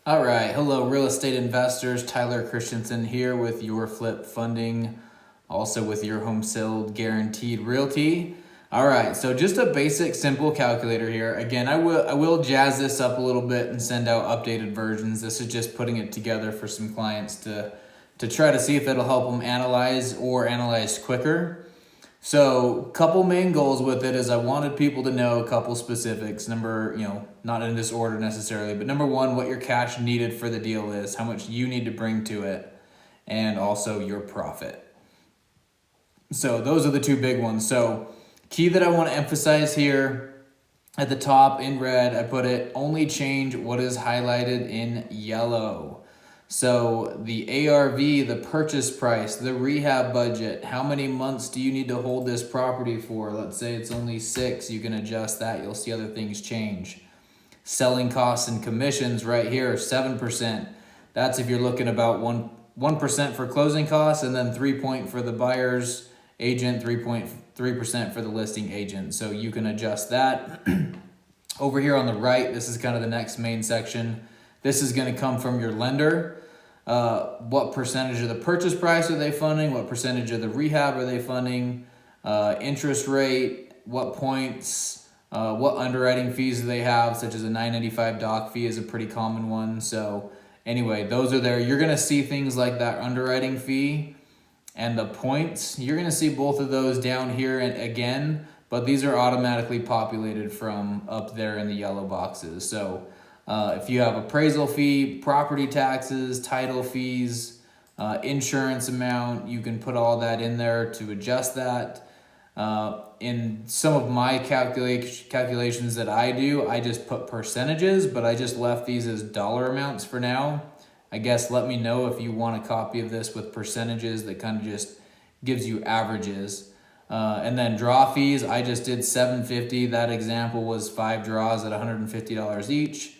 All right, hello real estate investors. Tyler Christensen here with Your Flip Funding, also with Your Home Sale Guaranteed Realty. All right, so just a basic simple calculator here. Again, I will jazz this up a little bit and send out updated versions. This is just putting it together for some clients to try to see if it'll help them analyze quicker. So, couple main goals with it is I wanted people to know a couple specifics. Not in this order necessarily, but number one, what your cash needed for the deal is, how much you need to bring to it, and also your profit. So, those are the two big ones. So, key that I want to emphasize here at the top in red, I put it only change what is highlighted in yellow. So the ARV, the purchase price, the rehab budget, how many months do you need to hold this property for? Let's say it's only 6, you can adjust that. You'll see other things change. Selling costs and commissions right here, 7%. That's if you're looking about 1% for closing costs, and then 3% for the buyer's agent, 3.3% for the listing agent. So you can adjust that. Over here on the right, this is kind of the next main section. This is going to come from your lender. What percentage of the purchase price are they funding? What percentage of the rehab are they funding? Interest rate, what points, what underwriting fees do they have, such as a $9.95 doc fee is a pretty common one. So anyway, those are there. You're going to see things like that underwriting fee and the points. You're going to see both of those down here and again, but these are automatically populated from up there in the yellow boxes. So if you have appraisal fee, property taxes, title fees, insurance amount, you can put all that in there to adjust that. In some of my calculations that I do, I just put percentages, but I just left these as dollar amounts for now. I guess let me know if you want a copy of this with percentages that kind of just gives you averages. And then draw fees, I just did $750. That example was 5 draws at $150 each.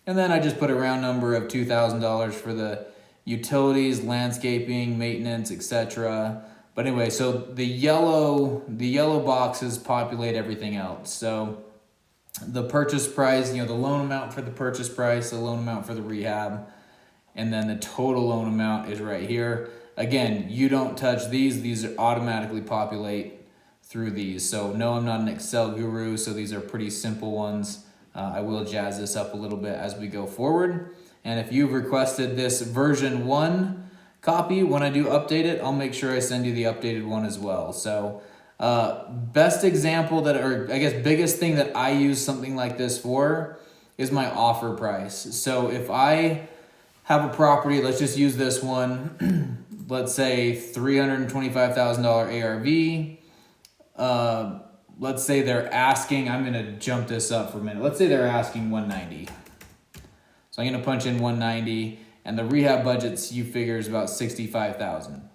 And then I just put a round number of $2,000 for the utilities, landscaping, maintenance, etc. But anyway, so the yellow boxes populate everything else. So the purchase price, the loan amount for the purchase price, the loan amount for the rehab, and then the total loan amount is right here. Again, you don't touch these. These automatically populate through these. So no, I'm not an Excel guru, so these are pretty simple ones. I will jazz this up a little bit as we go forward. And if you've requested this version 1 copy, when I do update it, I'll make sure I send you the updated one as well. So best example biggest thing that I use something like this for is my offer price. So if I have a property, let's just use this one, let's say $325,000 ARV, let's say they're asking, I'm going to jump this up for a minute. Let's say they're asking 190. So I'm going to punch in 190 and the rehab budgets you figure is about 65,000.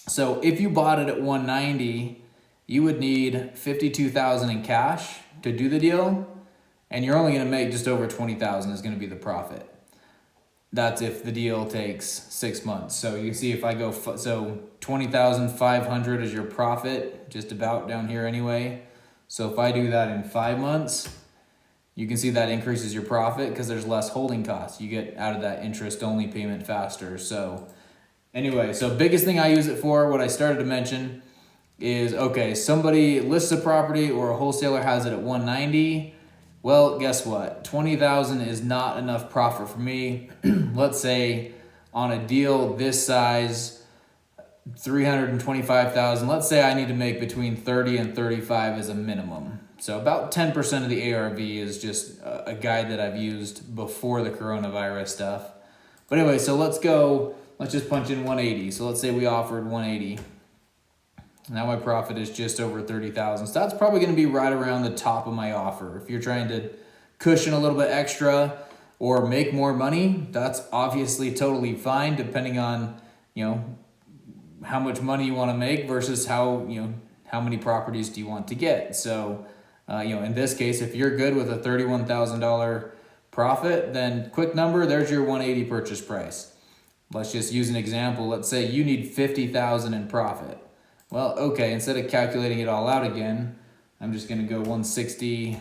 So if you bought it at 190, you would need 52,000 in cash to do the deal, and you're only going to make just over 20,000 is going to be the profit. That's if the deal takes 6 months. So you can see if I go, so 20,500 is your profit, just about down here anyway. So if I do that in 5 months, you can see that increases your profit because there's less holding costs. You get out of that interest only payment faster. So anyway, so biggest thing I use it for, what I started to mention is, okay, somebody lists a property or a wholesaler has it at 190. Well, guess what? 20,000 is not enough profit for me. Let's say on a deal this size, 325,000. Let's say I need to make between 30 and 35 as a minimum. So about 10% of the ARV is just a guide that I've used before the coronavirus stuff. But anyway, so let's just punch in 180. So let's say we offered 180. Now my profit is just over 30,000. So that's probably going to be right around the top of my offer. If you're trying to cushion a little bit extra or make more money, that's obviously totally fine, depending on, how much money you want to make versus how many properties do you want to get. So, in this case, if you're good with a $31,000 profit, then quick number, there's your 180 purchase price. Let's just use an example. Let's say you need 50,000 in profit. Well, okay, instead of calculating it all out again, I'm just going to go 160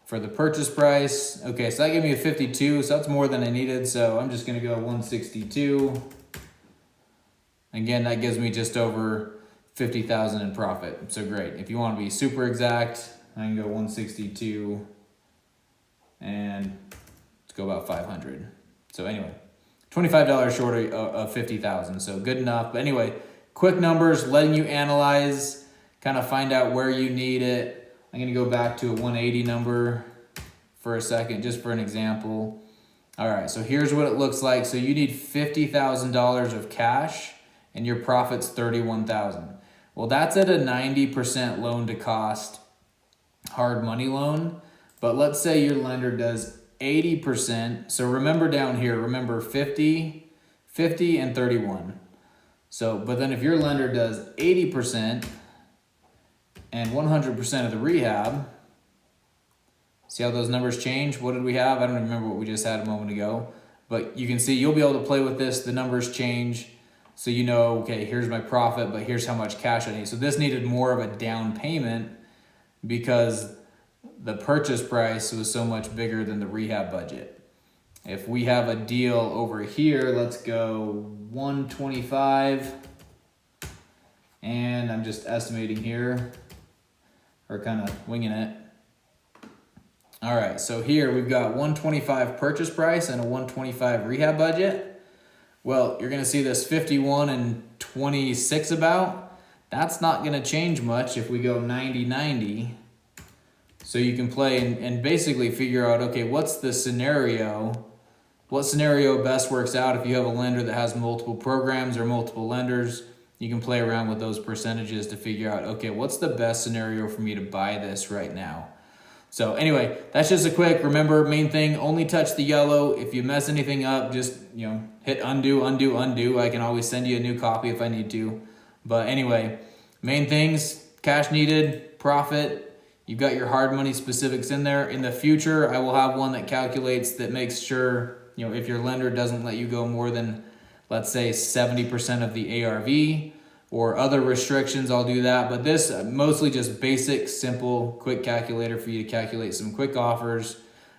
for the purchase price. Okay, so that gave me a 52, so that's more than I needed. So I'm just gonna go 162. Again, that gives me just over 50,000 in profit. So great. If you want to be super exact, I can go 162 and let's go about 500. So anyway, $25 short of 50,000. So good enough. But anyway, quick numbers, letting you analyze, kind of find out where you need it. I'm going to go back to a 180 number for a second, just for an example. All right, so here's what it looks like. So you need $50,000 of cash and your profit's 31,000. Well, that's at a 90% loan to cost hard money loan. But let's say your lender does 80%. So remember down here, remember 50, 50, and 31. So, but then if your lender does 80% and 100% of the rehab, see how those numbers change? What did we have? I don't remember what we just had a moment ago. But you can see you'll be able to play with this. The numbers change. So you know, okay, here's my profit, but here's how much cash I need. So this needed more of a down payment because the purchase price was so much bigger than the rehab budget. If we have a deal over here, let's go 125. And I'm just estimating here, or kind of winging it. All right, so here we've got 125 purchase price and a 125 rehab budget. Well, you're gonna see this 51 and 26 about. That's not gonna change much if we go 90-90. So you can play and basically figure out, okay, what's the scenario? What scenario best works out if you have a lender that has multiple programs or multiple lenders? You can play around with those percentages to figure out, okay, what's the best scenario for me to buy this right now? So anyway, that's just a quick, remember, main thing, only touch the yellow. If you mess anything up, just, hit undo, undo, undo. I can always send you a new copy if I need to. But anyway, main things, cash needed, profit. You've got your hard money specifics in there. In the future, I will have one that calculates, that makes sure, if your lender doesn't let you go more than, let's say, 70% of the ARV, or other restrictions, I'll do that. But this mostly just basic, simple, quick calculator for you to calculate some quick offers.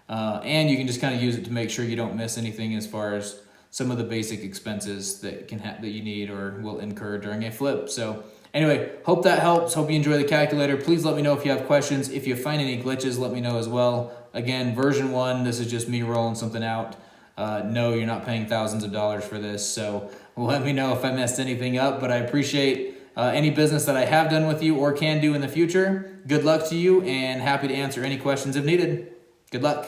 And you can just kind of use it to make sure you don't miss anything as far as some of the basic expenses that that you need or will incur during a flip. So anyway, hope that helps. Hope you enjoy the calculator. Please let me know if you have questions. If you find any glitches, let me know as well. Again, version 1, this is just me rolling something out. No, you're not paying thousands of dollars for this. So let me know if I messed anything up, but I appreciate any business that I have done with you or can do in the future. Good luck to you and happy to answer any questions if needed. Good luck.